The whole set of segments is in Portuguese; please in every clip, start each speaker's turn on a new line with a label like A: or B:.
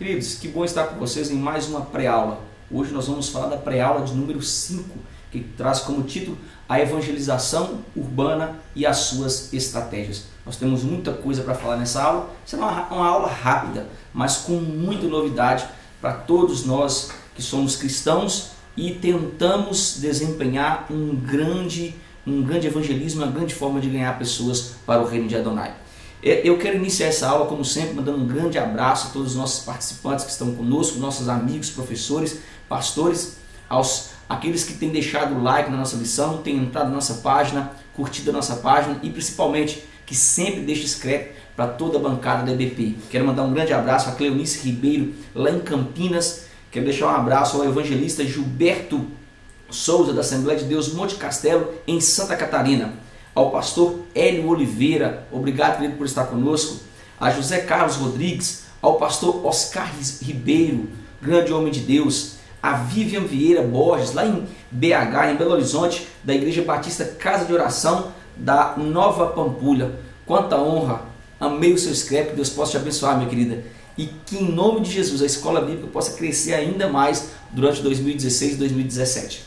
A: Queridos, que bom estar com vocês em mais uma pré-aula. Hoje nós vamos falar da pré-aula de número 5, que traz como título a evangelização urbana e as suas estratégias. Nós temos muita coisa para falar nessa aula. Será uma aula rápida, mas com muita novidade para todos nós que somos cristãos e tentamos desempenhar um grande evangelismo, uma grande forma de ganhar pessoas para o reino de Adonai. Eu quero iniciar essa aula, como sempre, mandando um grande abraço a todos os nossos participantes que estão conosco, nossos amigos, professores, pastores, aqueles que têm deixado o like na nossa lição, têm entrado na nossa página, curtido a nossa página e principalmente que sempre deixa inscrito para toda a bancada da EBP. Quero mandar um grande abraço a Cleonice Ribeiro, lá em Campinas. Quero deixar um abraço ao evangelista Gilberto Souza, da Assembleia de Deus Monte Castelo, em Santa Catarina. Ao pastor Hélio Oliveira, obrigado, querido, por estar conosco. A José Carlos Rodrigues, ao pastor Oscar Ribeiro, grande homem de Deus. A Vivian Vieira Borges, lá em BH, em Belo Horizonte, da Igreja Batista Casa de Oração da Nova Pampulha. Quanta honra, amei o seu escreve, que Deus possa te abençoar, minha querida. E que em nome de Jesus a Escola Bíblica possa crescer ainda mais durante 2016 e 2017.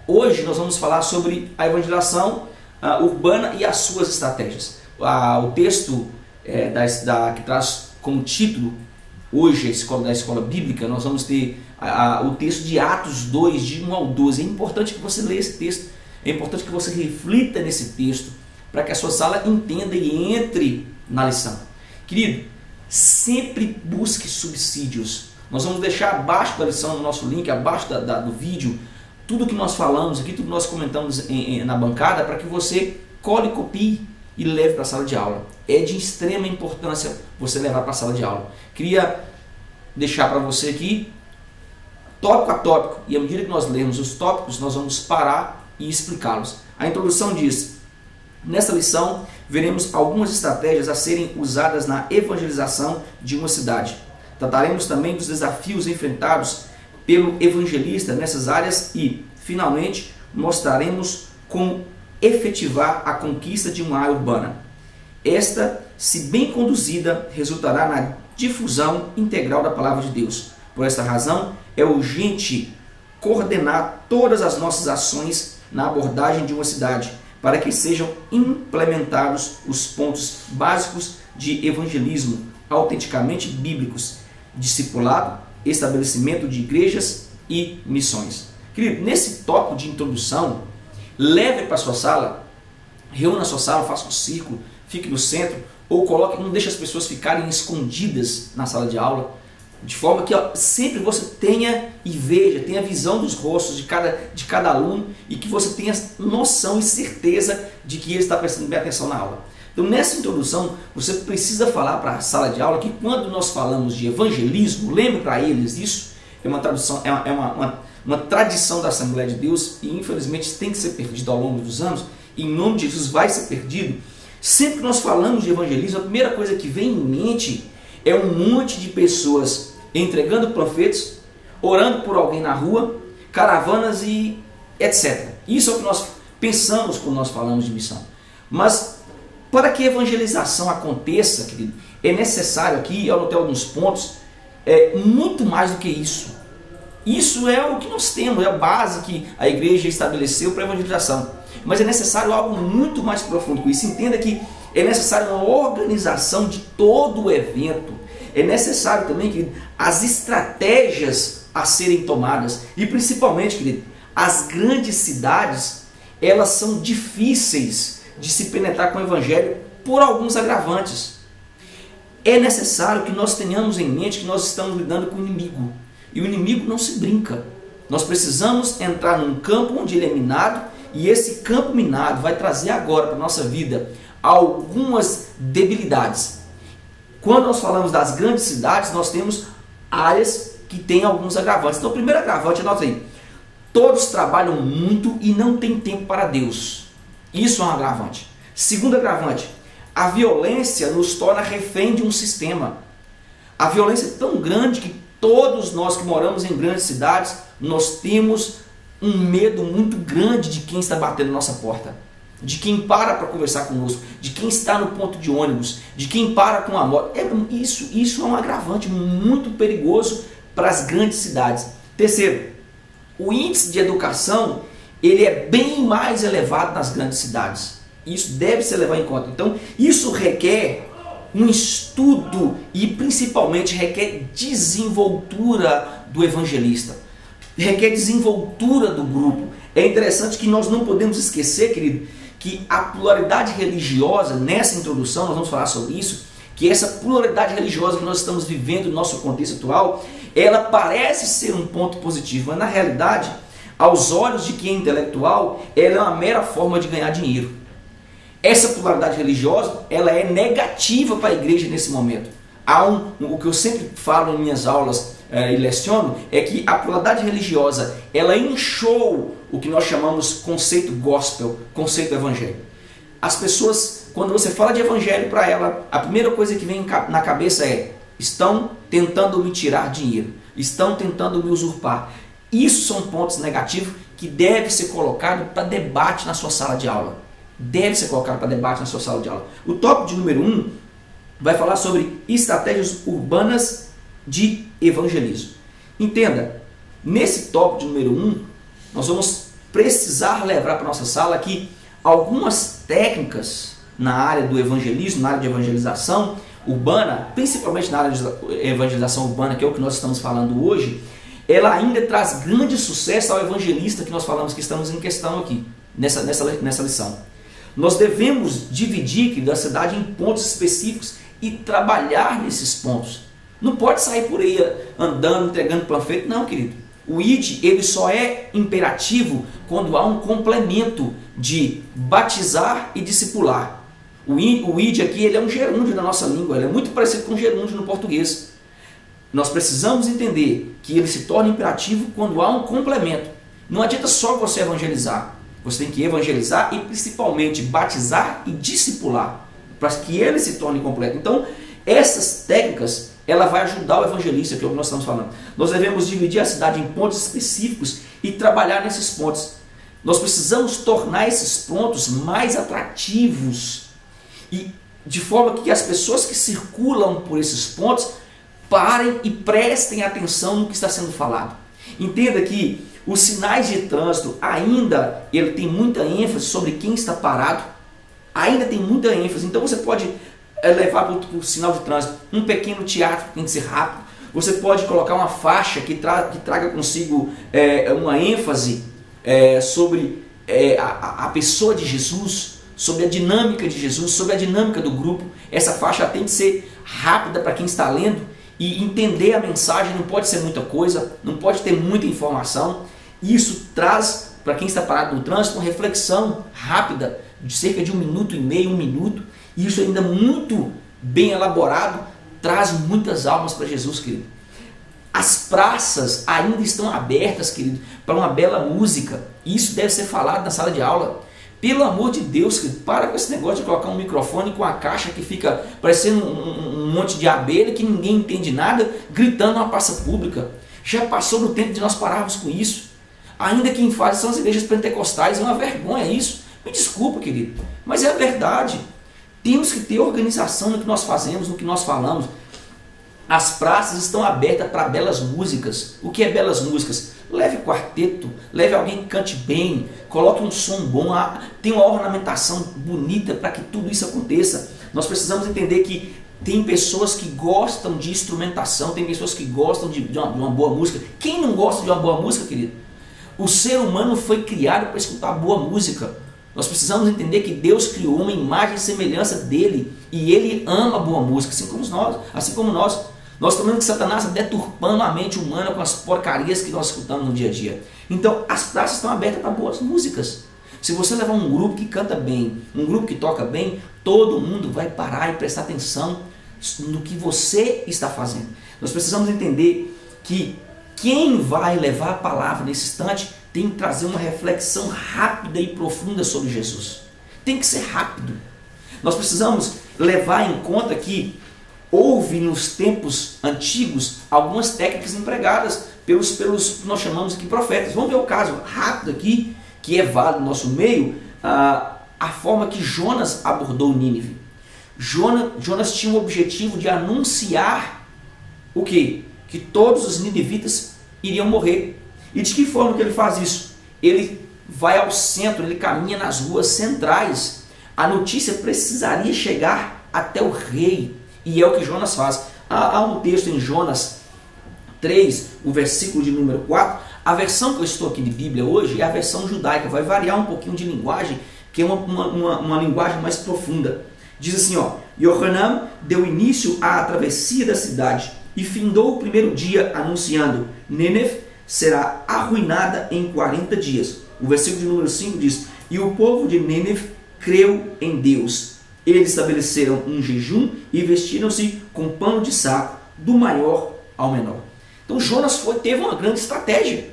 A: Hoje nós vamos falar sobre a evangelização urbana e as suas estratégias. O texto que traz como título hoje da Escola Bíblica, nós vamos ter o texto de Atos 2, de 1 ao 12. É importante que você leia esse texto, é importante que você reflita nesse texto, para que a sua sala entenda e entre na lição. Querido, sempre busque subsídios. Nós vamos deixar abaixo da lição, no nosso link, abaixo do vídeo, tudo que nós falamos aqui, tudo que nós comentamos na bancada, para que você cole, copie e leve para a sala de aula. É de extrema importância você levar para a sala de aula. Queria deixar para você aqui, tópico a tópico, e à medida que nós lermos os tópicos, nós vamos parar e explicá-los. A introdução diz: nesta lição, veremos algumas estratégias a serem usadas na evangelização de uma cidade. Trataremos também dos desafios enfrentados pelo evangelista nessas áreas e, finalmente, mostraremos como efetivar a conquista de uma área urbana. Esta, se bem conduzida, resultará na difusão integral da palavra de Deus. Por esta razão, é urgente coordenar todas as nossas ações na abordagem de uma cidade, para que sejam implementados os pontos básicos de evangelismo autenticamente bíblicos: discipulado, estabelecimento de igrejas e missões. Querido, nesse tópico de introdução, leve para a sua sala, reúna a sua sala, faça um círculo, fique no centro, ou coloque, não deixe as pessoas ficarem escondidas na sala de aula, de forma que sempre você tenha e veja, tenha visão dos rostos de cada aluno e que você tenha noção e certeza de que ele está prestando bem atenção na aula. Então, nessa introdução, você precisa falar para a sala de aula que quando nós falamos de evangelismo, lembre para eles isso, é uma tradição da Assembleia de Deus e infelizmente tem que ser perdido ao longo dos anos, e em nome de Jesus vai ser perdido. Sempre que nós falamos de evangelismo, a primeira coisa que vem em mente é um monte de pessoas entregando panfletos, orando por alguém na rua, caravanas e etc. Isso é o que nós pensamos quando nós falamos de missão. Mas para que a evangelização aconteça, querido, é necessário aqui, eu anotei alguns pontos, muito mais do que isso. Isso é o que nós temos, é a base que a igreja estabeleceu para a evangelização. Mas é necessário algo muito mais profundo com isso. Entenda que é necessário uma organização de todo o evento. É necessário também, querido, as estratégias a serem tomadas. E principalmente, querido, as grandes cidades, elas são difíceis de se penetrar com o evangelho por alguns agravantes. É necessário que nós tenhamos em mente que nós estamos lidando com o inimigo. E o inimigo não se brinca. Nós precisamos entrar num campo onde ele é minado, e esse campo minado vai trazer agora para a nossa vida algumas debilidades. Quando nós falamos das grandes cidades, nós temos áreas que têm alguns agravantes. Então, o primeiro agravante, anota aí: todos trabalham muito e não têm tempo para Deus. Isso é um agravante. Segundo agravante: a violência nos torna refém de um sistema. A violência é tão grande que todos nós que moramos em grandes cidades, nós temos um medo muito grande de quem está batendo na nossa porta. de quem para conversar conosco, de quem está no ponto de ônibus, de quem para com a moto. Isso é um agravante muito perigoso para as grandes cidades. Terceiro, o índice de educação ele é bem mais elevado nas grandes cidades. Isso deve ser levado em conta. Então, isso requer um estudo e principalmente requer desenvoltura do evangelista, requer desenvoltura do grupo. É interessante que nós não podemos esquecer, querido, que a pluralidade religiosa, nessa introdução nós vamos falar sobre isso, que essa pluralidade religiosa que nós estamos vivendo no nosso contexto atual, ela parece ser um ponto positivo, mas na realidade, aos olhos de quem é intelectual, ela é uma mera forma de ganhar dinheiro. Essa pluralidade religiosa, ela é negativa para a igreja nesse momento. O que eu sempre falo em minhas aulas e leciono, é que a pluralidade religiosa, ela inchou o que nós chamamos conceito gospel, conceito evangelho. As pessoas, quando você fala de evangelho para ela, a primeira coisa que vem na cabeça é: estão tentando me tirar dinheiro, estão tentando me usurpar. Isso são pontos negativos que devem ser colocados para debate na sua sala de aula. Deve ser colocado para debate na sua sala de aula. O tópico de número 1 vai falar sobre estratégias urbanas de evangelismo. Entenda, nesse tópico de número 1, nós vamos precisar levar para a nossa sala que algumas técnicas na área do evangelismo, na área de evangelização urbana, principalmente na área de evangelização urbana, que é o que nós estamos falando hoje, ela ainda traz grande sucesso ao evangelista que nós falamos que estamos em questão aqui, nessa lição. Nós devemos dividir, querido, a cidade em pontos específicos e trabalhar nesses pontos. Não pode sair por aí andando, entregando panfleto, não, querido. O ID, ele só é imperativo quando há um complemento de batizar e discipular. O ID aqui, ele é um gerúndio na nossa língua, ele é muito parecido com um gerúndio no português. Nós precisamos entender que ele se torna imperativo quando há um complemento. Não adianta só você evangelizar. Você tem que evangelizar e principalmente batizar e discipular, para que ele se torne completo. Então, essas técnicas, ela vai ajudar o evangelista, que é o que nós estamos falando. Nós devemos dividir a cidade em pontos específicos e trabalhar nesses pontos. Nós precisamos tornar esses pontos mais atrativos, e de forma que as pessoas que circulam por esses pontos parem e prestem atenção no que está sendo falado. Entenda que os sinais de trânsito ainda ele tem muita ênfase sobre quem está parado, ainda tem muita ênfase. Então você pode levar para o sinal de trânsito um pequeno teatro que tem que ser rápido. Você pode colocar uma faixa que traga consigo uma ênfase sobre a pessoa de Jesus, sobre a dinâmica de Jesus, sobre a dinâmica do grupo. Essa faixa tem que ser rápida para quem está lendo e entender a mensagem. Não pode ser muita coisa, não pode ter muita informação. Isso traz para quem está parado no trânsito uma reflexão rápida de cerca de 1 minuto e meio, 1 minuto. E isso ainda muito bem elaborado traz muitas almas para Jesus, querido. As praças ainda estão abertas, querido, para uma bela música. Isso deve ser falado na sala de aula. Pelo amor de Deus, querido, para com esse negócio de colocar um microfone com a caixa que fica parecendo um monte de abelha que ninguém entende nada, gritando na praça pública. Já passou do tempo de nós pararmos com isso. Ainda quem faz são as igrejas pentecostais, é uma vergonha isso. Me desculpa, querido, mas é a verdade. Temos que ter organização no que nós fazemos, no que nós falamos. As praças estão abertas para belas músicas. O que é belas músicas? Leve quarteto, leve alguém que cante bem, coloque um som bom, tenha uma ornamentação bonita para que tudo isso aconteça. Nós precisamos entender que tem pessoas que gostam de instrumentação, tem pessoas que gostam de uma boa música. Quem não gosta de uma boa música, querido? O ser humano foi criado para escutar boa música. Nós precisamos entender que Deus criou uma imagem e semelhança dele e ele ama boa música, assim como nós. Nós estamos vendo que Satanás está deturpando a mente humana com as porcarias que nós escutamos no dia a dia. Então, as praças estão abertas para boas músicas. Se você levar um grupo que canta bem, um grupo que toca bem, todo mundo vai parar e prestar atenção no que você está fazendo. Nós precisamos entender que quem vai levar a palavra nesse instante tem que trazer uma reflexão rápida e profunda sobre Jesus. Tem que ser rápido. Nós precisamos levar em conta que houve nos tempos antigos algumas técnicas empregadas pelos que nós chamamos aqui profetas. Vamos ver o caso rápido aqui, que é válido no nosso meio. a forma que Jonas abordou Nínive. Jonas tinha o objetivo de anunciar o quê? Que todos os ninivitas iriam morrer. E de que forma que ele faz isso? Ele vai ao centro, ele caminha nas ruas centrais. A notícia precisaria chegar até o rei. E é o que Jonas faz. Há um texto em Jonas 3, o versículo de número 4. A versão que eu estou aqui de Bíblia hoje é a versão judaica. Vai variar um pouquinho de linguagem, que é uma linguagem mais profunda. Diz assim, ó: Yohanan deu início à travessia da cidade e findou o primeiro dia anunciando: Nínive será arruinada em 40 dias. O versículo de número 5 diz: e o povo de Nínive creu em Deus. Eles estabeleceram um jejum e vestiram-se com pano de saco, do maior ao menor. Então Jonas teve uma grande estratégia.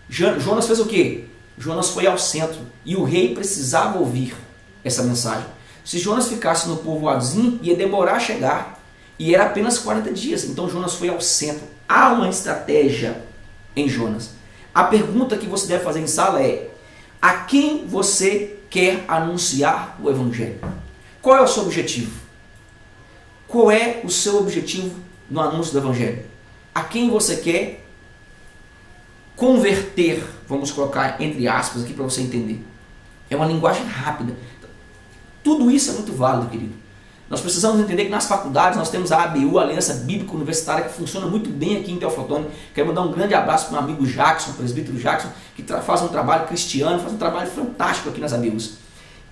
A: Jonas fez o quê? Jonas foi ao centro e o rei precisava ouvir essa mensagem. Se Jonas ficasse no povoadozinho, ia demorar a chegar. E era apenas 40 dias. Então Jonas foi ao centro. Há uma estratégia em Jonas. A pergunta que você deve fazer em sala é: a quem você quer anunciar o Evangelho? Qual é o seu objetivo? Qual é o seu objetivo no anúncio do Evangelho? A quem você quer converter? Vamos colocar entre aspas aqui para você entender. É uma linguagem rápida. Tudo isso é muito válido, querido. Nós precisamos entender que nas faculdades nós temos a ABU, a Aliança Bíblica Universitária, que funciona muito bem aqui em Teoflotone. Quero mandar um grande abraço para o meu amigo Jackson, o presbítero Jackson, que faz um trabalho cristiano, faz um trabalho fantástico aqui nas ABUs.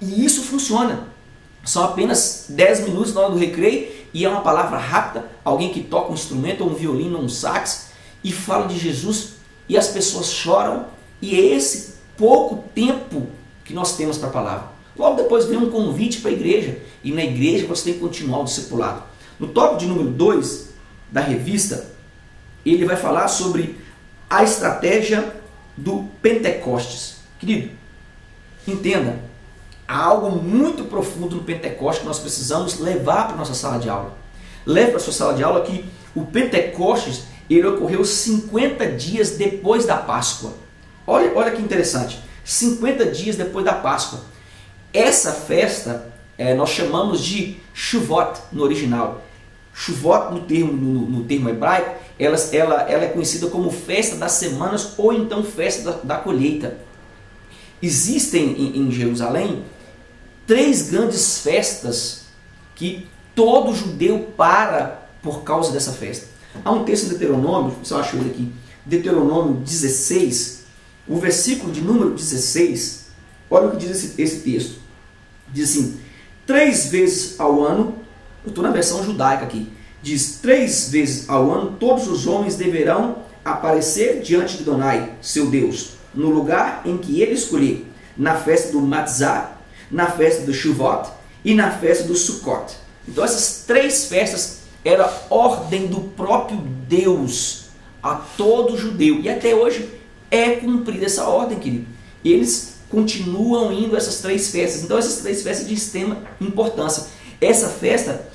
A: E isso funciona. São apenas 10 minutos na hora do recreio e é uma palavra rápida, alguém que toca um instrumento, ou um violino, ou um sax, e fala de Jesus e as pessoas choram, e é esse pouco tempo que nós temos para a palavra. Logo depois vem um convite para a igreja, e na igreja você tem que continuar o discipulado. No tópico de número 2 da revista, ele vai falar sobre a estratégia do Pentecostes. Querido, entenda, há algo muito profundo no Pentecostes que nós precisamos levar para a nossa sala de aula. Leve para a sua sala de aula que o Pentecostes ele ocorreu 50 dias depois da Páscoa. Olha que interessante, 50 dias depois da Páscoa. Essa festa nós chamamos de Shavuot no original. Shavuot no termo hebraico, ela é conhecida como festa das semanas ou então festa da colheita. Existem em Jerusalém 3 grandes festas que todo judeu para por causa dessa festa. Há um texto em Deuteronômio, se eu acho ele aqui, Deuteronômio 16, o versículo de número 16, olha o que diz esse texto. Diz assim: 3 vezes ao ano, eu estou na versão judaica aqui, diz: 3 vezes ao ano todos os homens deverão aparecer diante de Adonai, seu Deus, no lugar em que ele escolher, na festa do Matzah, na festa do Shavuot e na festa do Sukkot. Então essas 3 festas era ordem do próprio Deus a todo judeu. E até hoje é cumprida essa ordem, querido. Eles continuam indo a essas 3 festas. Então essas 3 festas de extrema importância. Essa festa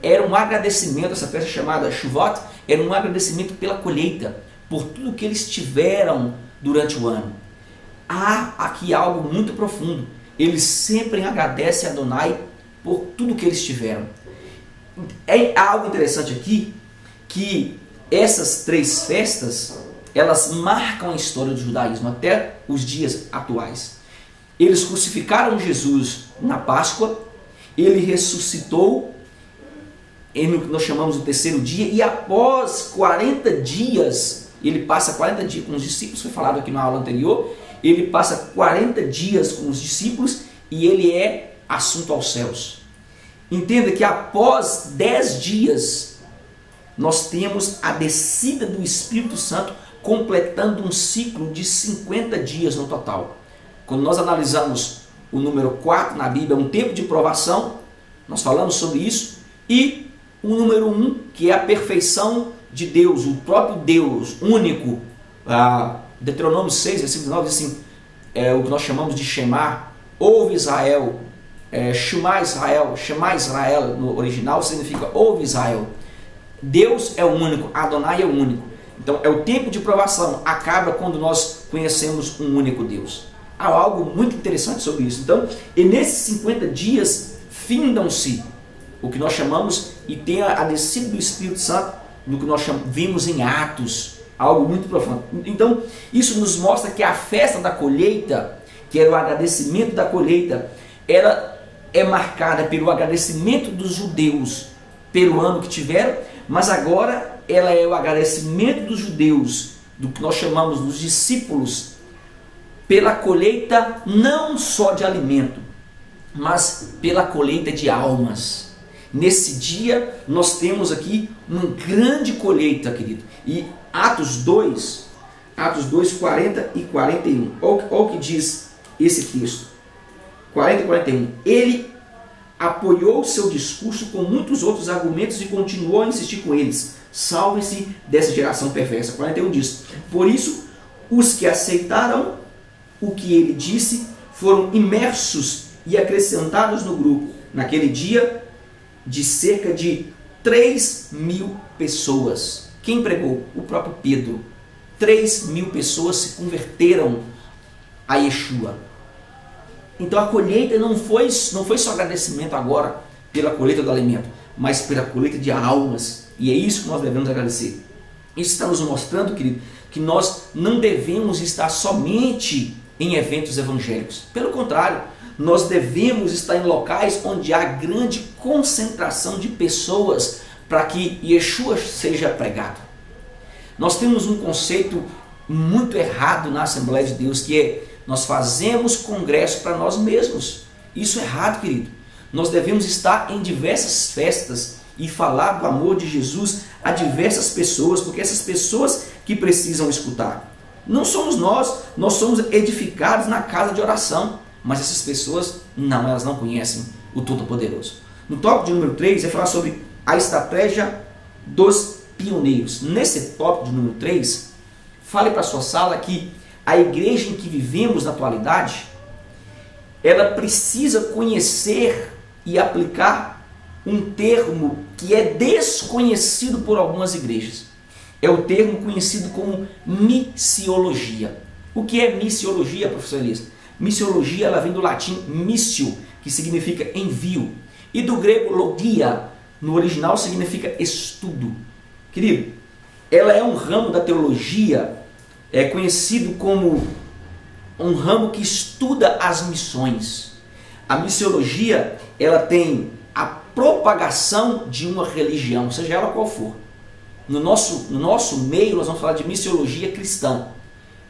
A: era um agradecimento, essa festa chamada Shavuot, era um agradecimento pela colheita, por tudo que eles tiveram durante o ano. Há aqui algo muito profundo. Eles sempre agradecem a Adonai por tudo que eles tiveram. É algo interessante aqui, que essas 3 festas, elas marcam a história do judaísmo até os dias atuais. Eles crucificaram Jesus na Páscoa, ele ressuscitou, nós chamamos o 3º dia, e após 40 dias, ele passa 40 dias com os discípulos, foi falado aqui na aula anterior, ele passa 40 dias com os discípulos e ele é assunto aos céus. Entenda que após 10 dias, nós temos a descida do Espírito Santo, completando um ciclo de 50 dias no total. Quando nós analisamos o número 4 na Bíblia, um tempo de provação, nós falamos sobre isso, e o número 1, que é a perfeição de Deus, o próprio Deus único. Deuteronômio 6, versículo 9 diz assim, o que nós chamamos de Shema, ouve Israel, Shema Israel no original significa ouve Israel. Deus é o único, Adonai é o único. Então é o tempo de provação, acaba quando nós conhecemos um único Deus. há algo muito interessante sobre isso. Então, e nesses 50 dias, findam-se o que nós chamamos, e tem a descida do Espírito Santo, no que nós vimos em Atos, algo muito profundo. Então, isso nos mostra que a festa da colheita, que era o agradecimento da colheita, ela é marcada pelo agradecimento dos judeus pelo ano que tiveram, mas agora ela é o agradecimento dos judeus, do que nós chamamos dos discípulos, pela colheita não só de alimento, mas pela colheita de almas. Nesse dia nós temos aqui uma grande colheita, querido. E Atos 2, 40 e 41. Olha o que diz esse texto. 40 e 41. Ele apoiou seu discurso com muitos outros argumentos e continuou a insistir com eles. Salve-se dessa geração perversa. 41 diz: por isso, os que aceitaram o que ele disse foram imersos e acrescentados no grupo. Naquele dia, de cerca de 3.000 pessoas. Quem pregou? O próprio Pedro. 3.000 pessoas se converteram a Yeshua. Então a colheita não foi só agradecimento agora pela colheita do alimento, mas pela colheita de almas. E é isso que nós devemos agradecer. Isso está nos mostrando, querido, que nós não devemos estar somente em eventos evangélicos. Pelo contrário, nós devemos estar em locais onde há grande concentração de pessoas para que Yeshua seja pregado. Nós temos um conceito muito errado na Assembleia de Deus, que é: nós fazemos congresso para nós mesmos. Isso é errado, querido. Nós devemos estar em diversas festas e falar do amor de Jesus a diversas pessoas, porque essas pessoas que precisam escutar. Não somos nós somos edificados na casa de oração, mas essas pessoas não, elas não conhecem o Todo-Poderoso. No tópico de número 3, é falar sobre a estratégia dos pioneiros. Nesse tópico de número 3, fale para a sua sala que a igreja em que vivemos na atualidade, ela precisa conhecer e aplicar um termo que é desconhecido por algumas igrejas. É o termo conhecido como missiologia. O que é missiologia, professor Elias? Missiologia, ela vem do latim missio, que significa envio, e do grego logia, no original significa estudo. Querido, ela é um ramo da teologia, é conhecido como um ramo que estuda as missões. A missiologia, ela tem a propagação de uma religião, seja ela qual for. No nosso meio, nós vamos falar de missiologia cristã.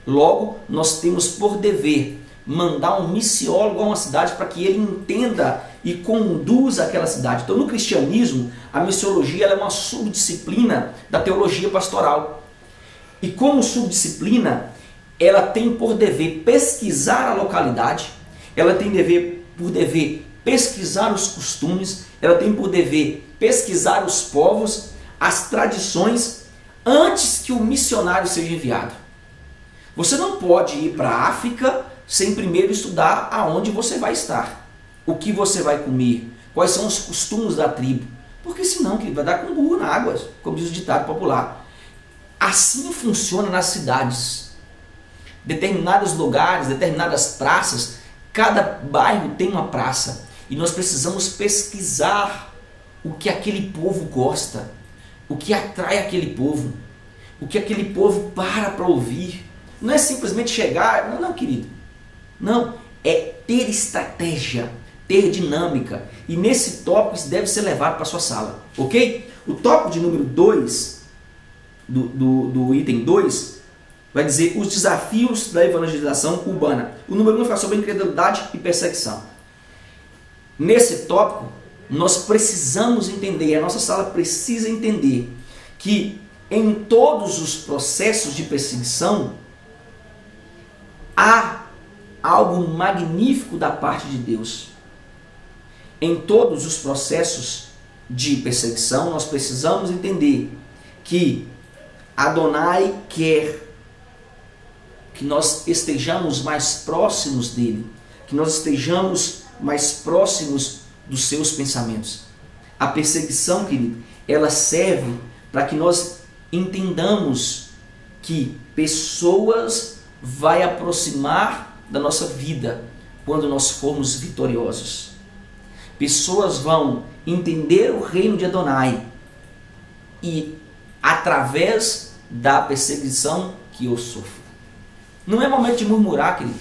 A: Logo, nós temos por dever mandar um missiólogo a uma cidade para que ele entenda e conduza aquela cidade. Então, no cristianismo, a missiologia ela é uma subdisciplina da teologia pastoral. E como subdisciplina, ela tem por dever pesquisar a localidade, ela tem por dever pesquisar os costumes, ela tem por dever pesquisar os povos, as tradições, antes que o missionário seja enviado. Você não pode ir para a África sem primeiro estudar aonde você vai estar, o que você vai comer, quais são os costumes da tribo, porque senão que vai dar com burro na água, como diz o ditado popular. Assim funciona nas cidades. Determinados lugares, determinadas praças, cada bairro tem uma praça e nós precisamos pesquisar o que aquele povo gosta, o que atrai aquele povo, o que aquele povo para ouvir. Não é simplesmente chegar, não, querido. Não, é ter estratégia, ter dinâmica. E nesse tópico isso deve ser levado para a sua sala, ok? O tópico de número 2, do item 2, vai dizer os desafios da evangelização urbana. O número 1 fala sobre incredulidade e perseguição. Nesse tópico, nós precisamos entender, a nossa sala precisa entender que em todos os processos de perseguição há algo magnífico da parte de Deus. Em todos os processos de perseguição, nós precisamos entender que Adonai quer que nós estejamos mais próximos dele, que nós estejamos mais próximos dos seus pensamentos. A perseguição, querido, ela serve para que nós entendamos que pessoas vai aproximar da nossa vida quando nós formos vitoriosos. Pessoas vão entender o reino de Adonai e através da perseguição que eu sofro. Não é momento de murmurar, querido.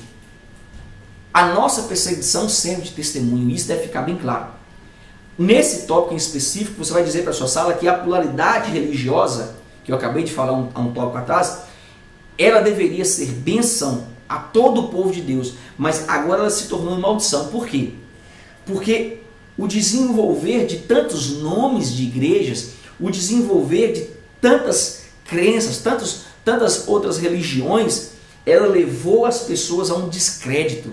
A: A nossa perseguição serve de testemunho, isso deve ficar bem claro. Nesse tópico em específico, você vai dizer para a sua sala que a pluralidade religiosa, que eu acabei de falar há um tópico atrás, ela deveria ser bênção a todo o povo de Deus, mas agora ela se tornou uma maldição. Por quê? Porque o desenvolver de tantos nomes de igrejas, o desenvolver de tantas crenças, tantas outras religiões, ela levou as pessoas a um descrédito.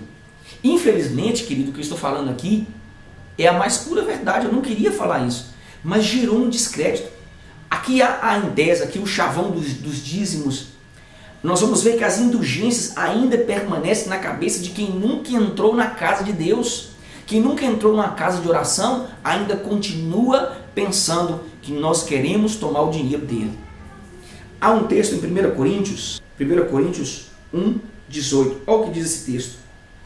A: Infelizmente, querido, o que eu estou falando aqui é a mais pura verdade. Eu não queria falar isso, mas gerou um descrédito. Aqui há em tese, aqui o chavão dos dízimos. Nós vamos ver que as indulgências ainda permanecem na cabeça de quem nunca entrou na casa de Deus. Quem nunca entrou numa casa de oração ainda continua pensando que nós queremos tomar o dinheiro dele. Há um texto em 1 Coríntios 1:18. Olha o que diz esse texto.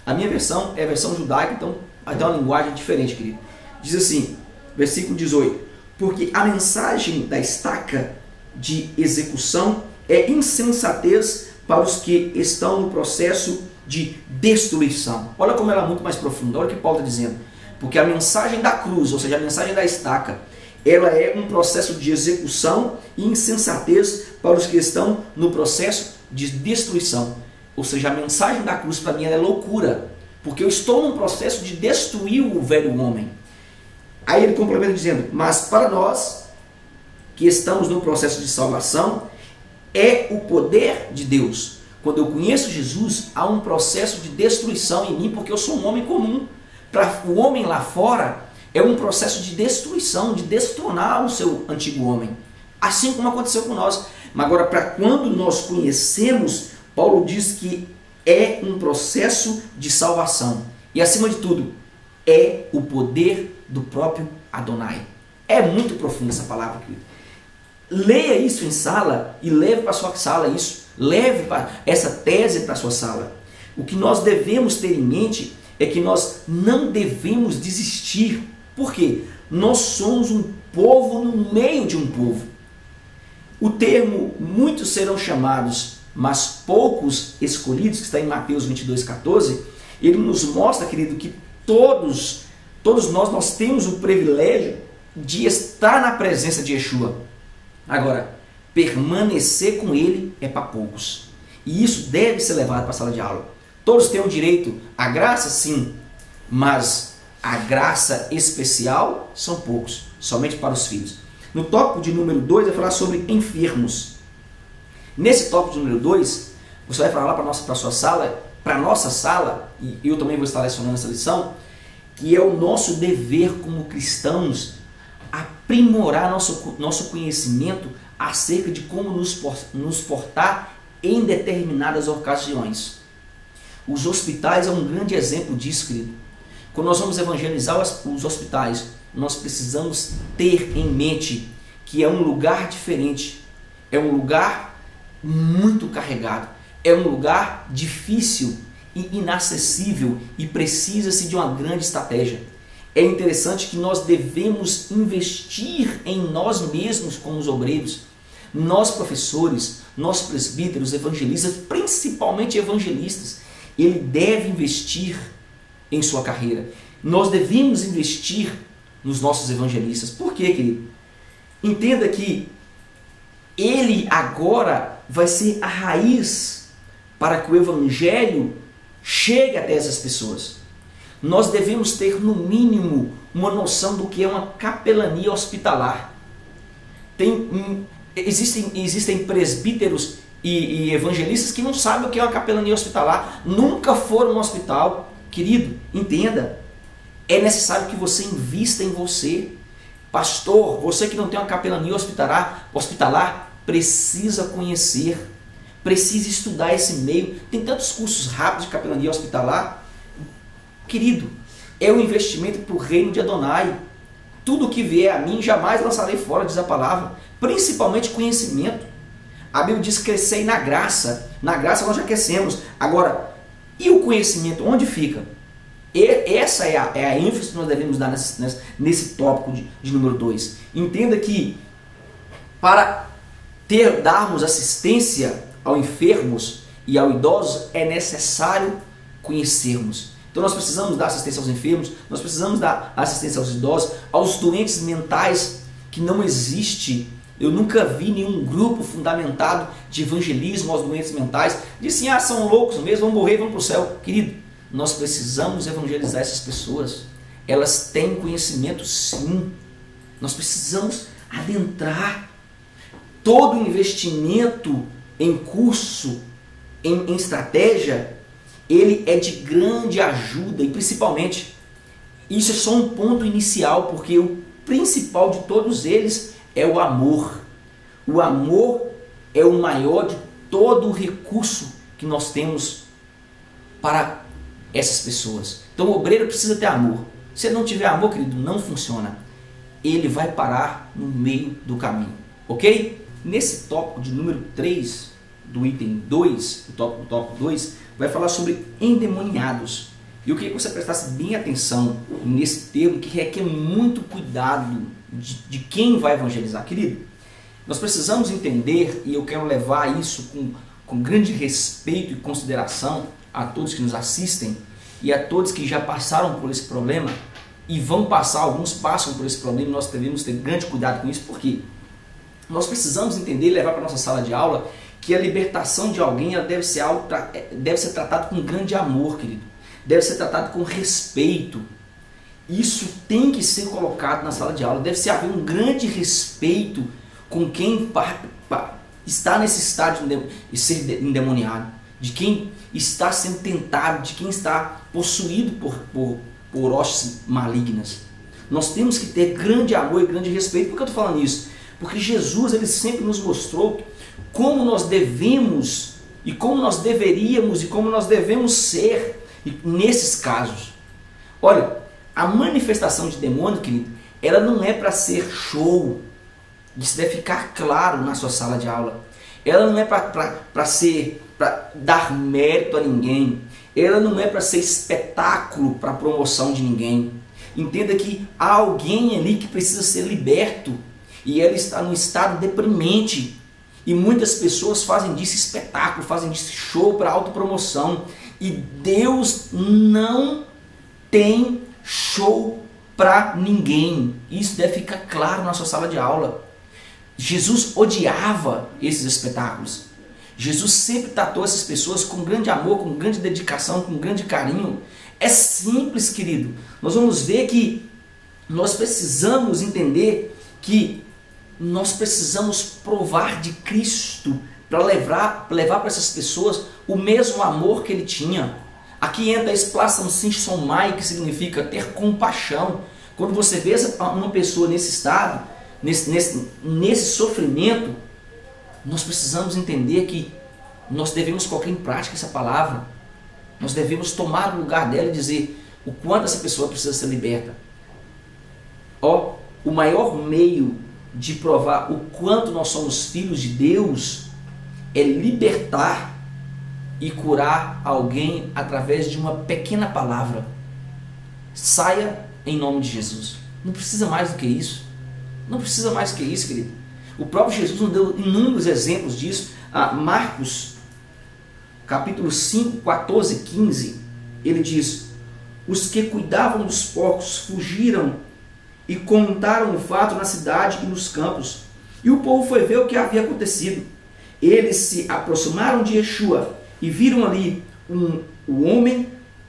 A: A minha versão é a versão judaica, então vai ter uma linguagem diferente, querido. Diz assim, versículo 18: porque a mensagem da estaca de execução é insensatez para os que estão no processo de destruição. Olha como ela é muito mais profunda, olha o que Paulo está dizendo. Porque a mensagem da cruz, ou seja, a mensagem da estaca, ela é um processo de execução e insensatez para os que estão no processo de destruição. Ou seja, a mensagem da cruz para mim é loucura, porque eu estou num processo de destruir o velho homem. Aí ele complementa dizendo, mas para nós que estamos no processo de salvação, é o poder de Deus. Quando eu conheço Jesus, há um processo de destruição em mim, porque eu sou um homem comum. Para o homem lá fora, é um processo de destruição, de destronar o seu antigo homem. Assim como aconteceu com nós. Mas agora, para quando nós conhecemos, Paulo diz que é um processo de salvação. E acima de tudo, é o poder do próprio Adonai. É muito profunda essa palavra, querido. Leia isso em sala e leve para a sua sala isso. Leve essa tese para a sua sala. O que nós devemos ter em mente é que nós não devemos desistir. Por quê? Nós somos um povo no meio de um povo. O termo muitos serão chamados, mas poucos escolhidos, que está em Mateus 22:14, ele nos mostra, querido, que todos nós temos o privilégio de estar na presença de Yeshua. Agora, permanecer com ele é para poucos. E isso deve ser levado para a sala de aula. Todos têm o direito à graça, sim, mas a graça especial são poucos, somente para os filhos. No tópico de número 2, vai falar sobre enfermos. Nesse tópico de número 2, você vai falar para a sua sala, para a nossa sala, e eu também vou estar lecionando essa lição, que é o nosso dever como cristãos aprimorar nosso conhecimento acerca de como nos portar em determinadas ocasiões. Os hospitais é um grande exemplo disso, querido. Quando nós vamos evangelizar os hospitais, nós precisamos ter em mente que é um lugar diferente, é um lugar muito carregado, é um lugar difícil e inacessível e precisa-se de uma grande estratégia. É interessante que nós devemos investir em nós mesmos como os obreiros, nós professores, nós presbíteros, evangelistas, principalmente evangelistas. Ele deve investir em sua carreira. Nós devemos investir nos nossos evangelistas. Por quê, querido? Entenda que ele agora vai ser a raiz para que o evangelho chegue até essas pessoas. Nós devemos ter, no mínimo, uma noção do que é uma capelania hospitalar. Existem presbíteros e evangelistas que não sabem o que é uma capelania hospitalar, nunca foram no hospital. Querido, entenda, é necessário que você invista em você. Pastor, você que não tem uma capelania hospitalar precisa conhecer, precisa estudar esse meio. Tem tantos cursos rápidos de capelania hospitalar. Querido, é um investimento para o reino de Adonai. Tudo que vier a mim jamais lançarei fora, diz a palavra, principalmente conhecimento. A Bíblia diz: crescei na graça. Na graça nós já crescemos. Agora, E o conhecimento, onde fica? Essa é a ênfase que nós devemos dar nesse tópico de número 2. Entenda que para darmos assistência aos enfermos e aos idosos é necessário conhecermos. Então nós precisamos dar assistência aos enfermos, nós precisamos dar assistência aos idosos, aos doentes mentais, que não existe. Eu nunca vi nenhum grupo fundamentado de evangelismo aos doentes mentais. Diz assim, são loucos mesmo, vão morrer, vão para o céu. Querido, nós precisamos evangelizar essas pessoas. Elas têm conhecimento, sim. Nós precisamos adentrar. Todo investimento em curso, em estratégia, ele é de grande ajuda. E principalmente, isso é só um ponto inicial, porque o principal de todos eles é o amor. O amor é o maior de todo o recurso que nós temos para essas pessoas. Então o obreiro precisa ter amor. Se ele não tiver amor, querido, não funciona. Ele vai parar no meio do caminho. Ok? Nesse tópico de número 3, do item 2, o tópico 2, vai falar sobre endemoniados. E eu queria que você prestasse bem atenção nesse termo, que requer muito cuidado de quem vai evangelizar. Querido, nós precisamos entender, e eu quero levar isso com grande respeito e consideração a todos que nos assistem e a todos que já passaram por esse problema e vão passar, alguns passam por esse problema, e nós devemos ter grande cuidado com isso, porque nós precisamos entender e levar para a nossa sala de aula que a libertação de alguém deve ser tratada com grande amor, querido. Deve ser tratado com respeito. Isso tem que ser colocado na sala de aula. Deve ser haver um grande respeito com quem está nesse estágio de ser endemoniado, de quem está sendo tentado, de quem está possuído por hostes malignas. Nós temos que ter grande amor e grande respeito. Por que eu estou falando isso? Porque Jesus, ele sempre nos mostrou como nós devemos e como nós deveríamos e como nós devemos ser nesses casos. Olha, a manifestação de demônio, querido, ela não é para ser show. Isso deve ficar claro na sua sala de aula. Ela não é para dar mérito a ninguém. Ela não é para ser espetáculo para promoção de ninguém. Entenda que há alguém ali que precisa ser liberto e ela está num estado deprimente. E muitas pessoas fazem disso espetáculo, fazem disso show para autopromoção. E Deus não tem show para ninguém. Isso deve ficar claro na sua sala de aula. Jesus odiava esses espetáculos. Jesus sempre tratou essas pessoas com grande amor, com grande dedicação, com grande carinho. É simples, querido. Nós vamos ver que nós precisamos entender que nós precisamos provar de Cristo para levar para essas pessoas o mesmo amor que ele tinha. Aqui entra a expressão sinsomai, que significa ter compaixão. Quando você vê uma pessoa nesse estado, nesse sofrimento, nós precisamos entender que nós devemos colocar em prática essa palavra. Nós devemos tomar o lugar dela e dizer o quanto essa pessoa precisa ser liberta. O maior meio de provar o quanto nós somos filhos de Deus é libertar e curar alguém através de uma pequena palavra. Saia em nome de Jesus. Não precisa mais do que isso. Não precisa mais do que isso, querido. O próprio Jesus nos deu inúmeros exemplos disso. Marcos, capítulo 5, 14 e 15, ele diz: os que cuidavam dos porcos fugiram e contaram o fato na cidade e nos campos. E o povo foi ver o que havia acontecido. Eles se aproximaram de Yeshua e viram ali um homem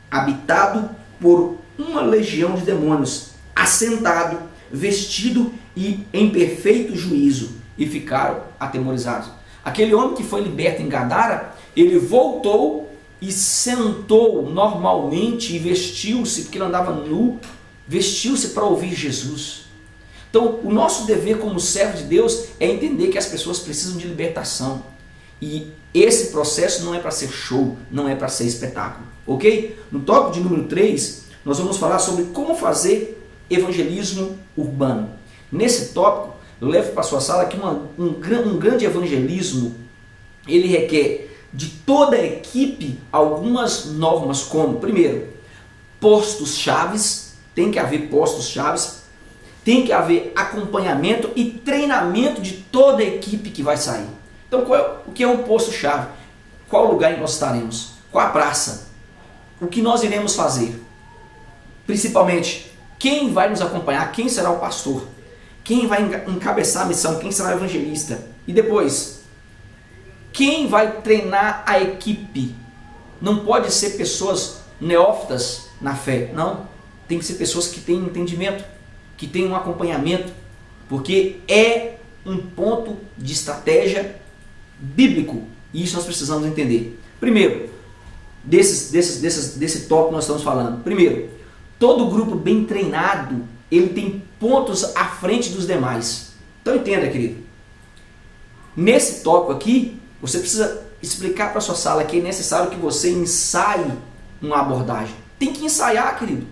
A: habitado por uma legião de demônios, assentado, vestido e em perfeito juízo, e ficaram atemorizados. Aquele homem que foi liberto em Gadara, ele voltou e sentou normalmente e vestiu-se, porque ele andava nu, vestiu-se para ouvir Jesus. Então, o nosso dever como servo de Deus é entender que as pessoas precisam de libertação. E esse processo não é para ser show, não é para ser espetáculo, ok? No tópico de número 3, nós vamos falar sobre como fazer evangelismo urbano. Nesse tópico, eu levo para a sua sala que um grande evangelismo, ele requer de toda a equipe algumas normas, como, primeiro, postos chaves, tem que haver postos chaves, tem que haver acompanhamento e treinamento de toda a equipe que vai sair. Então, o que é um posto chave? Qual lugar nós estaremos? Qual a praça? O que nós iremos fazer? Principalmente, quem vai nos acompanhar? Quem será o pastor? Quem vai encabeçar a missão? Quem será o evangelista? E depois, quem vai treinar a equipe? Não pode ser pessoas neófitas na fé, não. Tem que ser pessoas que têm entendimento, que têm um acompanhamento, porque é um ponto de estratégia bíblico. E isso nós precisamos entender. Primeiro, desse tópico nós estamos falando. Primeiro, todo grupo bem treinado, ele tem pontos à frente dos demais. Então entenda, querido. Nesse tópico aqui, você precisa explicar para a sua sala que é necessário que você ensaie uma abordagem. Tem que ensaiar, querido.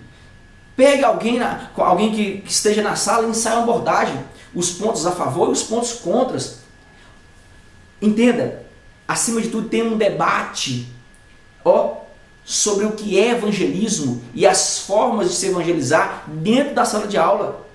A: Pegue alguém que esteja na sala e ensaie uma abordagem. Os pontos a favor e os pontos contras. Entenda, acima de tudo tem um debate sobre o que é evangelismo e as formas de se evangelizar dentro da sala de aula.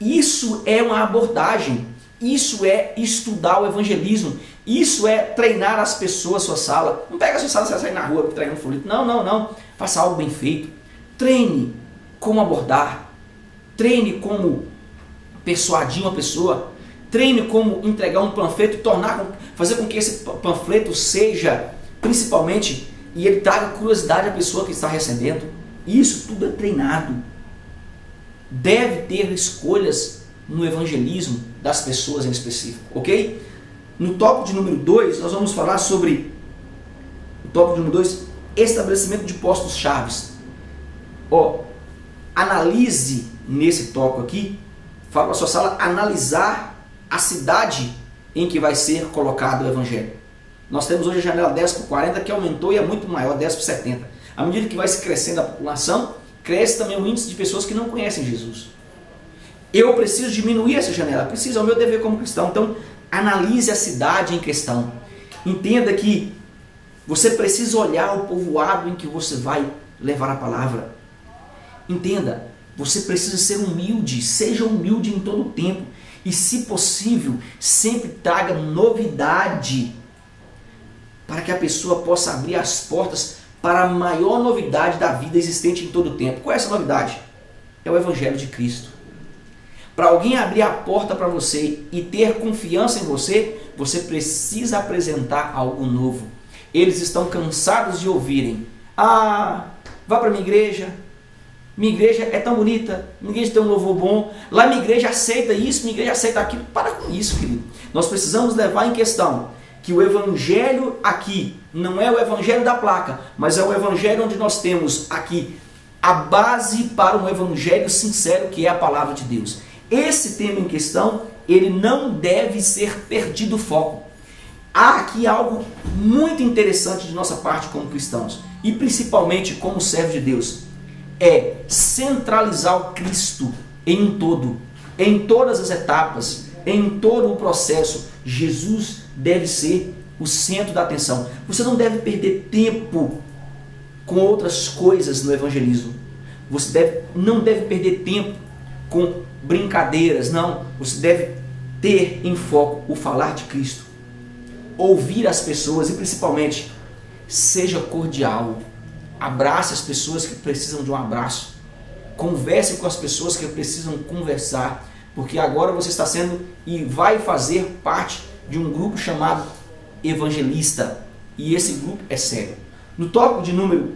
A: Isso é uma abordagem, isso é estudar o evangelismo, isso é treinar as pessoas, sua sala. Não pega a sua sala e você vai sair na rua treinando folheto. Não. Faça algo bem feito. Treine como abordar, treine como persuadir uma pessoa, treine como entregar um panfleto, fazer com que esse panfleto seja, principalmente, e ele traga curiosidade à pessoa que está recebendo. Isso tudo é treinado. Deve ter escolhas no evangelismo das pessoas em específico, ok? No tópico de número 2, nós vamos falar sobre o tópico de número 2, estabelecimento de postos chaves. Analise nesse tópico aqui, fala para a sua sala analisar a cidade em que vai ser colocado o evangelho. Nós temos hoje a janela 10/40 que aumentou e é muito maior, 10/70. À medida que vai se crescendo a população, cresce também o índice de pessoas que não conhecem Jesus. Eu preciso diminuir essa janela, preciso, é o meu dever como cristão. Então, analise a cidade em questão. Entenda que você precisa olhar o povoado em que você vai levar a palavra. Entenda, você precisa ser humilde, seja humilde em todo o tempo. E, se possível, sempre traga novidade para que a pessoa possa abrir as portas para a maior novidade da vida existente em todo o tempo. Qual é essa novidade? É o Evangelho de Cristo. Para alguém abrir a porta para você e ter confiança em você, você precisa apresentar algo novo. Eles estão cansados de ouvirem: vá para minha igreja é tão bonita, minha igreja tem um louvor bom, lá minha igreja aceita isso, minha igreja aceita aquilo. Para com isso, querido. Nós precisamos levar em questão que o evangelho aqui não é o evangelho da placa, mas é o evangelho onde nós temos aqui a base para um evangelho sincero, que é a palavra de Deus. Esse tema em questão, ele não deve ser perdido o foco. Há aqui algo muito interessante de nossa parte como cristãos, e principalmente como servo de Deus, é centralizar o Cristo em todo, em todas as etapas, em todo o processo. Jesus deve ser o centro da atenção. Você não deve perder tempo com outras coisas no evangelismo. Você não deve perder tempo com brincadeiras, não. Você deve ter em foco o falar de Cristo, ouvir as pessoas e principalmente seja cordial. Abrace as pessoas que precisam de um abraço. Converse com as pessoas que precisam conversar, porque agora você está sendo e vai fazer parte de um grupo chamado evangelista, e esse grupo é sério. No tópico de número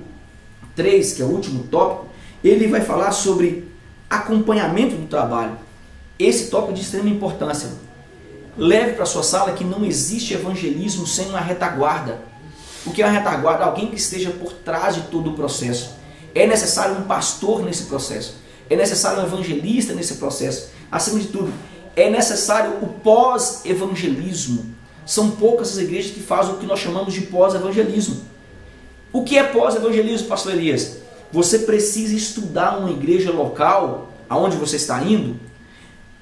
A: 3, que é o último tópico, ele vai falar sobre acompanhamento do trabalho. Esse tópico é de extrema importância. Leve para a sua sala que não existe evangelismo sem uma retaguarda. O que é uma retaguarda? Alguém que esteja por trás de todo o processo. É necessário um pastor nesse processo. É necessário um evangelista nesse processo. Acima de tudo, é necessário o pós-evangelismo. São poucas as igrejas que fazem o que nós chamamos de pós-evangelismo. O que é pós-evangelismo, pastor Elias? Você precisa estudar uma igreja local, aonde você está indo,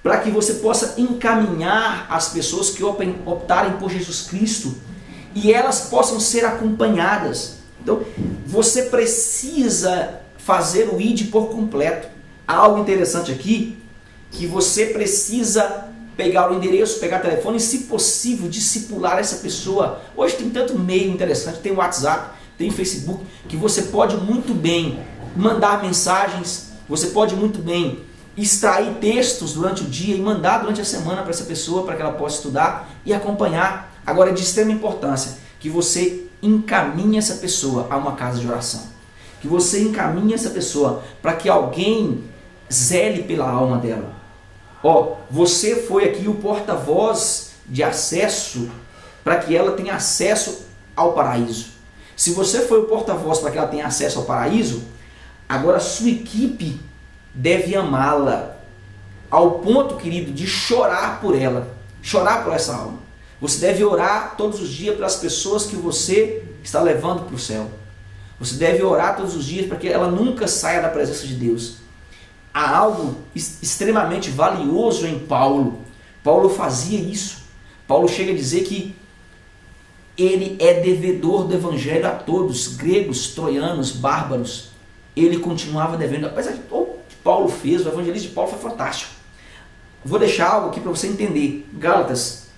A: para que você possa encaminhar as pessoas que optarem por Jesus Cristo e elas possam ser acompanhadas. Então, você precisa fazer o ID por completo. Há algo interessante aqui, que você precisa pegar o endereço, pegar o telefone e, se possível, discipular essa pessoa. Hoje tem tanto meio interessante, tem WhatsApp, tem Facebook, que você pode muito bem mandar mensagens, você pode muito bem extrair textos durante o dia e mandar durante a semana para essa pessoa, para que ela possa estudar e acompanhar. Agora, é de extrema importância que você encaminhe essa pessoa a uma casa de oração, que você encaminhe essa pessoa para que alguém zele pela alma dela. Você foi aqui o porta-voz de acesso para que ela tenha acesso ao paraíso. Se você foi o porta-voz para que ela tenha acesso ao paraíso, agora a sua equipe deve amá-la ao ponto, querido, de chorar por ela, chorar por essa alma. Você deve orar todos os dias pelas pessoas que você está levando para o céu. Você deve orar todos os dias para que ela nunca saia da presença de Deus. Há algo extremamente valioso em Paulo. Paulo fazia isso. Paulo chega a dizer que ele é devedor do evangelho a todos, gregos, troianos, bárbaros. Ele continuava devendo. Apesar de tudo que Paulo fez, o evangelismo de Paulo foi fantástico. Vou deixar algo aqui para você entender. Gálatas,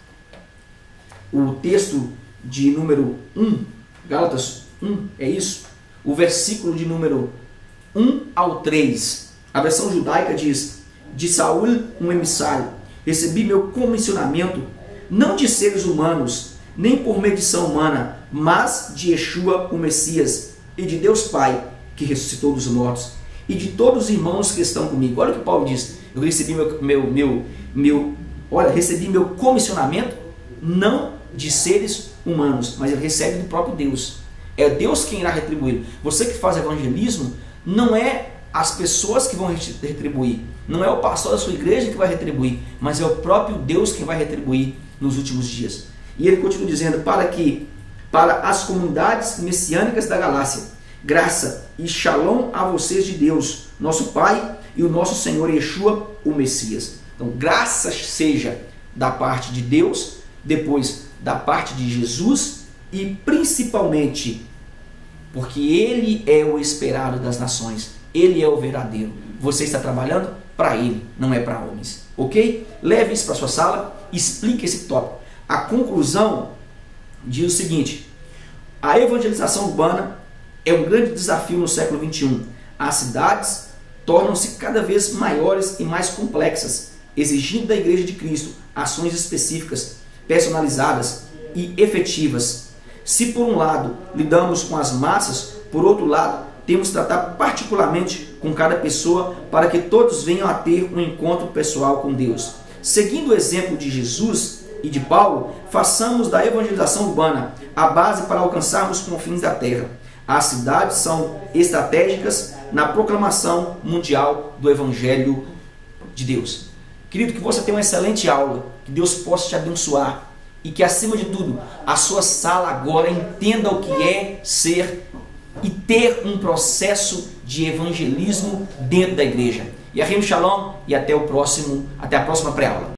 A: o texto de número 1, Gálatas 1, é isso? O versículo de número 1 ao 3. A versão judaica diz: de Saul, um emissário, recebi meu comissionamento, não de seres humanos, nem por medição humana, mas de Yeshua, o Messias, e de Deus Pai, que ressuscitou dos mortos, e de todos os irmãos que estão comigo. Olha o que Paulo diz: eu recebi recebi meu comissionamento, não de seres humanos, mas ele recebe do próprio Deus. É Deus quem irá retribuir. Você que faz evangelismo, não é as pessoas que vão retribuir, não é o pastor da sua igreja que vai retribuir, mas é o próprio Deus quem vai retribuir nos últimos dias. E ele continua dizendo: para as comunidades messiânicas da Galácia, graça e shalom a vocês de Deus, nosso Pai, e o nosso Senhor Yeshua, o Messias. Então, graça seja da parte de Deus, depois da parte de Jesus, e principalmente porque Ele é o esperado das nações, Ele é o verdadeiro. Você está trabalhando para Ele, não é para homens. Ok? Leve isso para sua sala, explique esse tópico. A conclusão diz o seguinte: a evangelização urbana é um grande desafio no século XXI. As cidades tornam-se cada vez maiores e mais complexas, exigindo da Igreja de Cristo ações específicas, personalizadas e efetivas. Se por um lado lidamos com as massas, por outro lado temos que tratar particularmente com cada pessoa para que todos venham a ter um encontro pessoal com Deus. Seguindo o exemplo de Jesus e de Paulo, façamos da evangelização urbana a base para alcançarmos os confins da terra. As cidades são estratégicas na proclamação mundial do Evangelho de Deus. Querido, que você tenha uma excelente aula, que Deus possa te abençoar e que, acima de tudo, a sua sala agora entenda o que é ser e ter um processo de evangelismo dentro da igreja. Yahim Shalom e até a próxima pré-aula.